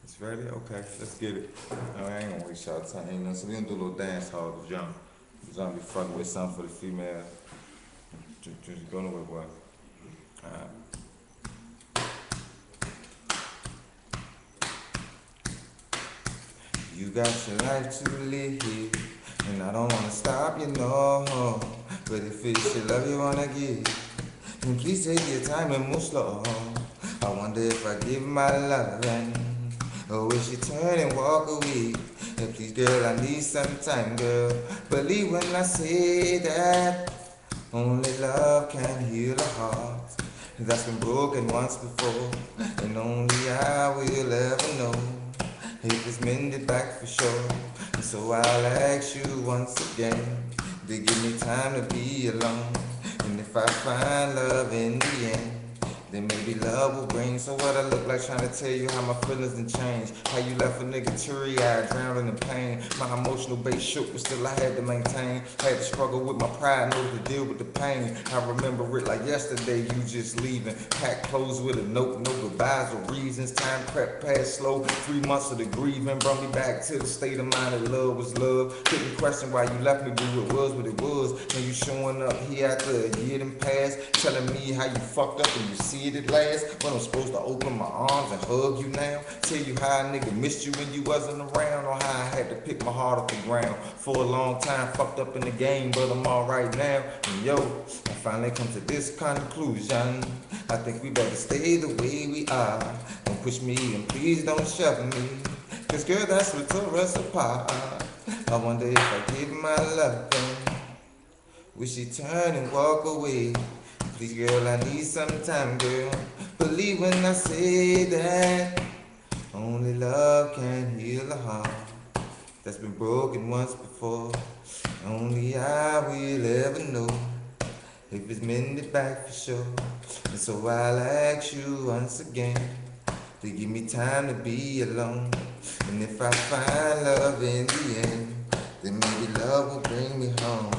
It's ready? Okay, let's get it. No, I ain't gonna waste y'all time, you know, so we gonna do a little dance hall to jump. Jump be fucking with something for the female. Just go nowhere, boy. Alright. You got your life to live, and I don't wanna stop you, no. But if it's your love you wanna give, then please take your time and move slow. I wonder if I give my love and or will she turn and walk away? And please, girl, I need some time, girl. Believe when I say that only love can heal a heart that's been broken once before, and only I will ever know if it's mended back for sure. And so I'll ask you once again to give me time to be alone. And if I find love in the end, then maybe love will bring. So what I look like trying to tell you how my feelings done changed. How you left a nigga teary-eyed, drowning in pain. My emotional base shook, but still I had to maintain. Had to struggle with my pride in order to deal with the pain. I remember it like yesterday, you just leaving. Packed clothes with a note, no goodbyes or reasons. Time crept past slow. 3 months of the grieving brought me back to the state of mind that love was love. Couldn't question why you left me, but it was what it was. Now you showing up here after a year done passed, telling me how you fucked up and you see it at last. When I'm supposed to open my arms and hug you now, tell you how a nigga missed you when you wasn't around, or how I had to pick my heart off the ground. For a long time, fucked up in the game, but I'm alright now. And yo, I finally come to this conclusion. I think we better stay the way we are. Don't push me and please don't shove me, cause girl, that's what tore us apart. I wonder if I give my love then will she turn and walk away? Please, girl, I need some time, girl. Believe when I say that only love can heal a heart that's been broken once before. Only I will ever know if it's mended back for sure. And so I'll ask you once again to give me time to be alone. And if I find love in the end, then maybe love will bring me home.